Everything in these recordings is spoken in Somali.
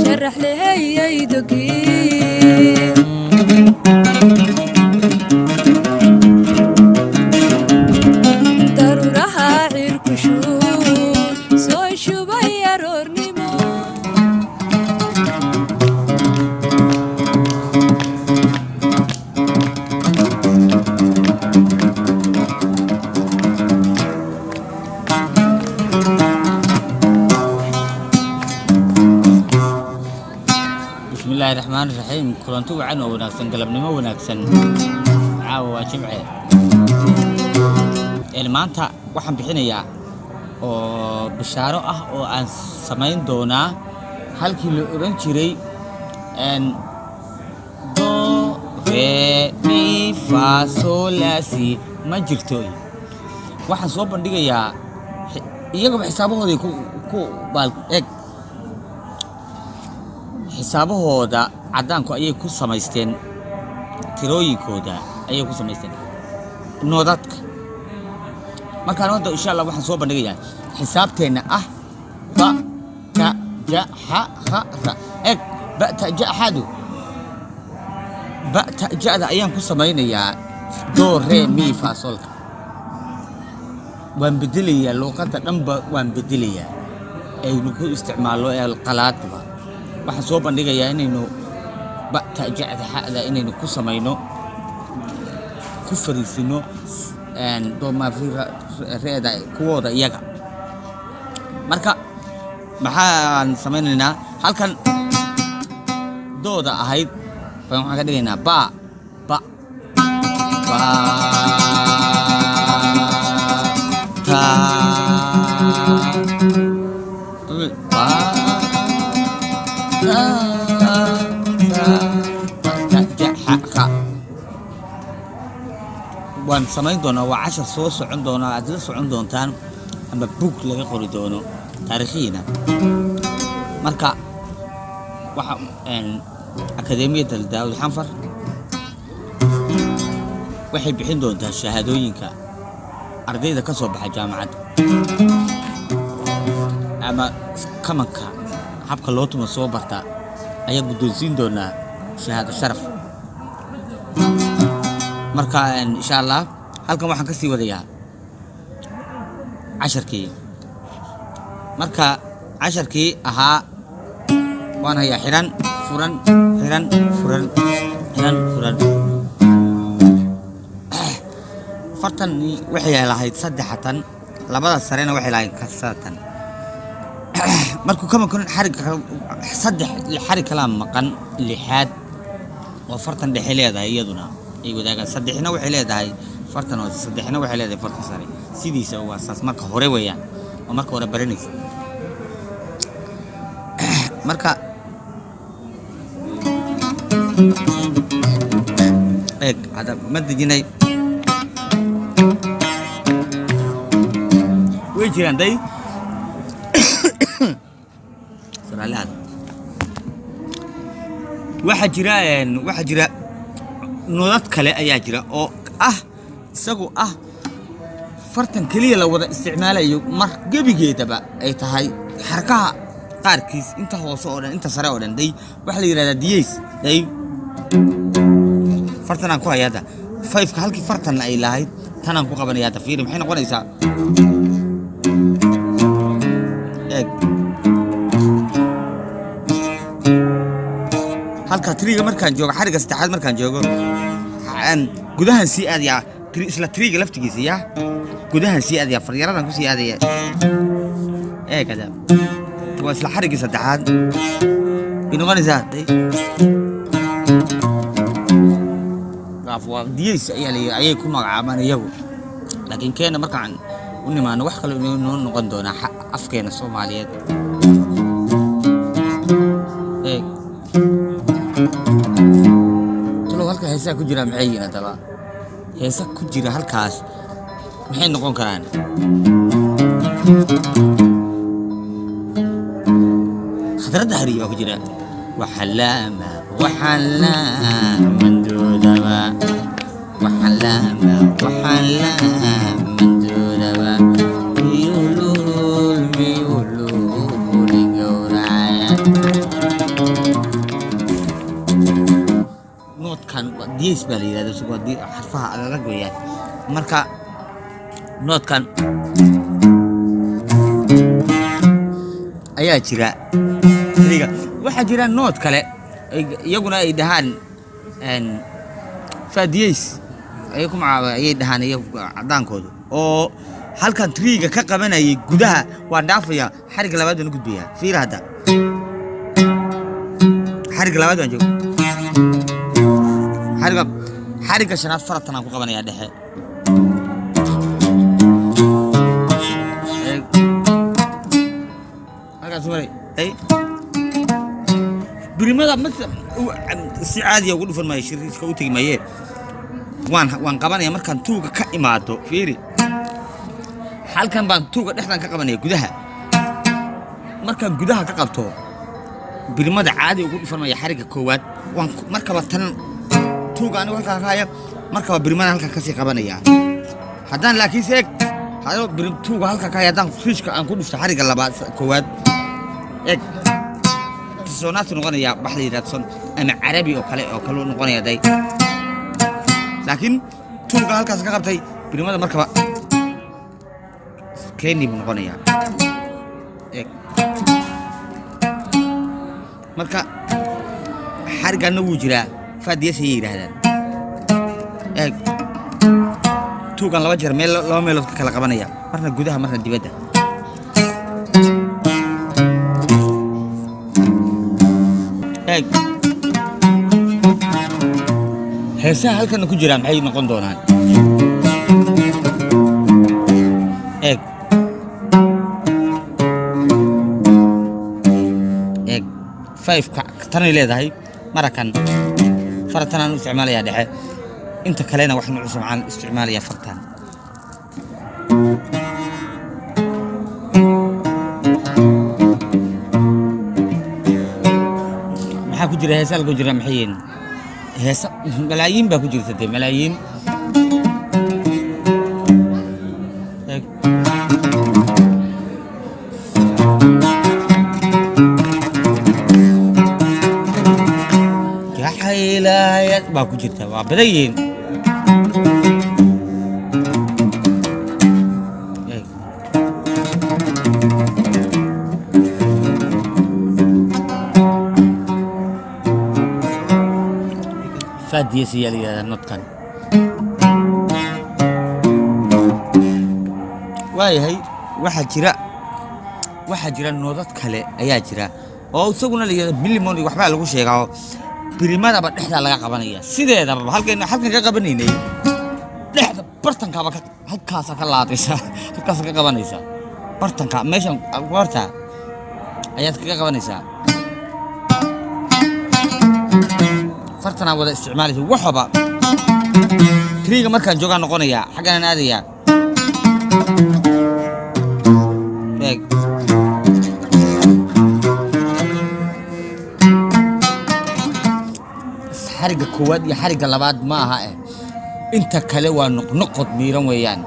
شرح لي يدقي ضرورها عركشو سوي شو بيرورني بسم الله الرحمن الرحيم كلنتو وعنا وناكسن قلبنimo wanaagsan caawa jimce maanta waxaan bixinayaa oo bishaaro ah oo aan sameyn doonaa halkii la oran jiray do re mi fa sol la si ma jirto waxaan soo bandhigayaa iyaga xisaabahooda ku bal eg xisaabahooda cadaanku ayay ku samaysteen tirooyinkooda ayay ku samaysteen noodadka markaan wada insha Allah waxaan soo bandhigayaa xisaabteena ah ba ta ja ha kha ra eg ba ta ja hadu ba ta jada ayaan ku samaynayaa do re mi fa sol waan bedelayaa luqadda dhanba waan bedelayaa ay ku isticmaalo qalaadba waxaan soo bandhigayaa inaynu ba ta jada hada inaynu ku samayno ku fariisino do ma reeda kuwooda iyaga marka maxaan samaynaynaa halkan dooda ahayd waxaan ka dhigaynaa ba ta waan samayn doonaa waa 10 soo socon doona aad la socon doontaan ama book laga qori doono taariikhiina marka waxa akademiyada Daawud Xanfar waxay bixin doontaa shahaadooyinka ardayda ka soo baxa jaamacadda ama kamanka habka loo tumo soo barta ayaa guddoonsiin doonaa shahaado sharaf marka insha Allah halkan waxaan ka sii wadayaa casharkii marka casharkii ahaa waan hayaa xiran furan fartan waxay lahayd saddexatan labada sarena waxay lahayd kasatan markuu kama kun xarig saddex xarig kala maqan lixaad oo fartan dhexe leedahay iyaduna ay wadaagaan saddexna waxay leedahay fartan oo saddexna waxay leedahay fartan sare sidiisa waa saas marka hore weeyaan oo marka hore baranaysa marka eeg hada madajinay way jiraan day saralaad waxa jira noodad kale ayaa jira oo isagu fartan kaliya la wada isticmaalayo mar gabigeedaba ay tahay xarkaha qaarkiis inta hoose oo dhan inta sare oo dhan day waxa la yiraahdaa diyeys day fartan ku hayada 5 ka halkii fartan ay lahayd tanaan ku qabanayaa tafiir maxay noqonaysaa halka triga markaan joogo xariga saddexaad markaan joogo gudahan si aadaya isla triga laftigiisa ya gudahan si aadaya faryaradan ku si aadaya kada waa isla xariga saddexaad inoqonaysaa afwa diyeys ayay ku magacaabaan iyagu laakiin keena markaan u nimaano wax kale inoo noqon doona afkeena Soomaaliyeed tolo halka heesa ku jira maxayna taba heesa ku jira halkaas maxay noqon karaan khadradda hariyo ku jira وحلامة من دودما وحلامة من دودما ميولول لقورعيا فاديس بالي هذا سوق دي حرفها على رجويان مركا نوت كان ayaa jira riga waxa jira note kale iyaguna ay dhahaan fadiyis ay ku ay dhahaan iyagu cadaankoodu oo halkan triga ka qabanayay gudaha waa dhaafaya xariga labaad oo gudbiya fiir hada xariga labaad oo joogo xariga shanaad faratan ku qabanaya dhexe أي بريمة مثل سعادية وقول فرما يشري كوتي ما يه وان قبنا يا مركان توقع كإماتو فيري حال كان بان توقع نحن كقبنا يجودها مركان جودها كقبتو بريمة عادي وقول فرما يحرق كوات وان مركبة تن توقع أنا وقت هاي مركبة بريمة هالك كسي قبنا يا هذان لكن سيك هذا بريم توقع هالك كايا دان فيش كأن كل مستحرق الله بعد كوات إيه تصونات نغنية بحلي راتسون أنا عربي أو كلو نغنية داي لكن توقع هالكاس كقبتي بريمة مركبة كيني بنغنية إيه مركا حرقة نوجرة فادية سيئرة هذا إيه توقع لوجر ميل لو ميلو كلا قبنية مرنا جودها مرنا دبده هسه halkan ku jiraan maxay noqon doonaan eeg 5 ka tan leedahay marakan fartan aan isticmaalaya dhexe inta kalena waxaan u isticmaal isticmaalaya fartan maxaa ku jira heesal ku jira maxay هسه ملايين باكو جرتدي ملايين يا حيلايات باكو جرتا وابدين فادية سيالية نطقا واي هي واحد جرا نودات كله ayaa jira oo isaguna leeyahay millimon iyo waxba lagu sheegayo birimada ba dhexda laga qabanaya sideedaba halkan ka qabanayay dhexda bartanka ba halkaas ka laadaysa halkaas ka qabanaysa bartanka meeshan warta ayaad ka qabanaysa fartana wada isticmaalay waxba triga markaan jooga noqonaya xagan aadaya eeg xariga koowaad iyo xariga labaad ma aha inta kale waa noqnoqod miiran weeyaan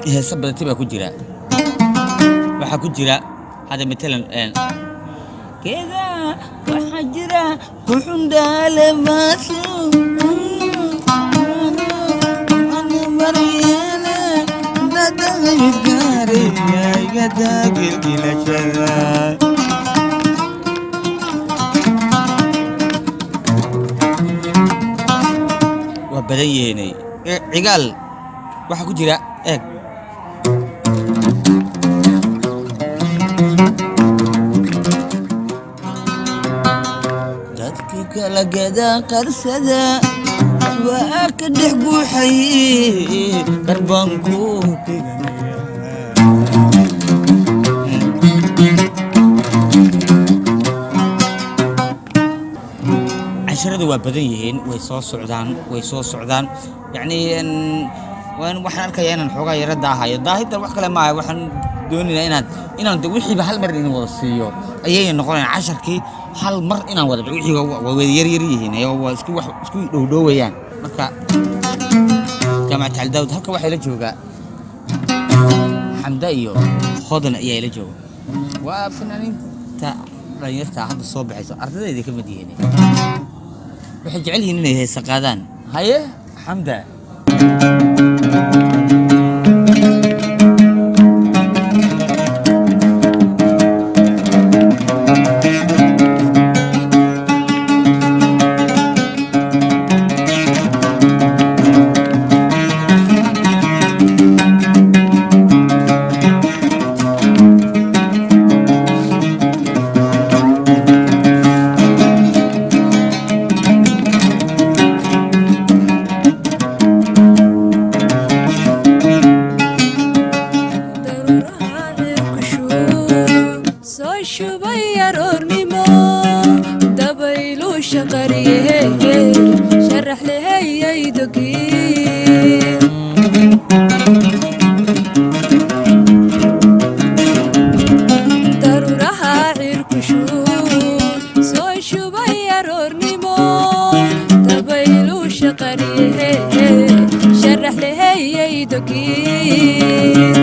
هسه بدأت بقى كجرا وحا كجرا هذا مثلا كذا وحجرا وحندال ماسو أنا مريانا ندى يقاري يا يدا قلقل شغا وبديني عقال waxa ku jira eeg dadkii kala gada qarsada waa ka dhex buuxay karbanku casharadu waa badan yihiin way soo socdaan يعني waan waxaan arkayaa inaan xoogaa yara daahayo daahida wax kale maaha waxaan doonaynaa inaan wixiiba hal mar inaan wada siiyo ayay noqonayaan casharkii hal mar inaan wada wixiiba waa yar yihiin waa isku dhowdhowayaan marka jaamacad Al Daawud halka waxa la joogaa Xamda iyo Hodan ayaa la jooga waa fanaaniinta dhalinyarta hadda soo baxayso ardayda ka mid yihiin waxay jecel yihiin inay heesa qaadaan haye Xamda شرح لي هي دقيق ضرورها عركشو سو شبير ورنيمو دبيلو شقريه شرح لي هي دقيق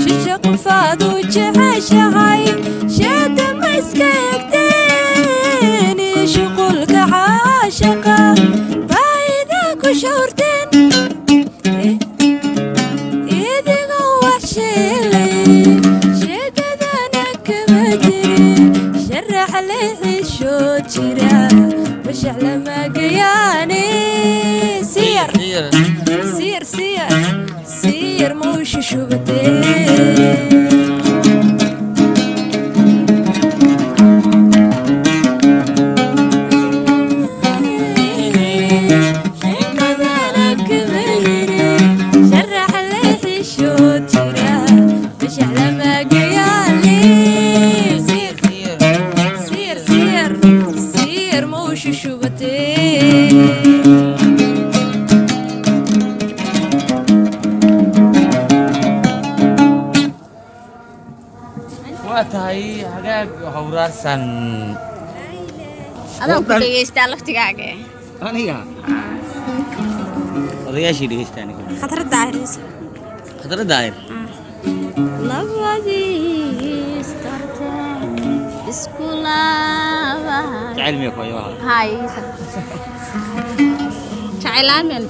شجق فاضو جعشهاي شاد مسكتني شغلك عاشقة بايدك وشورتن إيدي قوة شيلي شددانك مدري شرح لي حشود شرا وش على ما قياني سير سير سير سير موش شوبتين واتهاي حاجة هوراسن أنا كنت جيستان لفتقاقة أنا يا ضياشي جيستاني خطر الدائر خطر الدائر لبادي استرتا اسكولا علمي يا خويا هاي شعلان من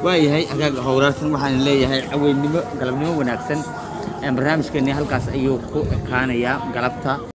waayahay agaag howraarsan waxaan leeyahay caweynimo galabnimo wanaagsan barnaamijkeena halkaas ayuu ku ekaanayaa galabta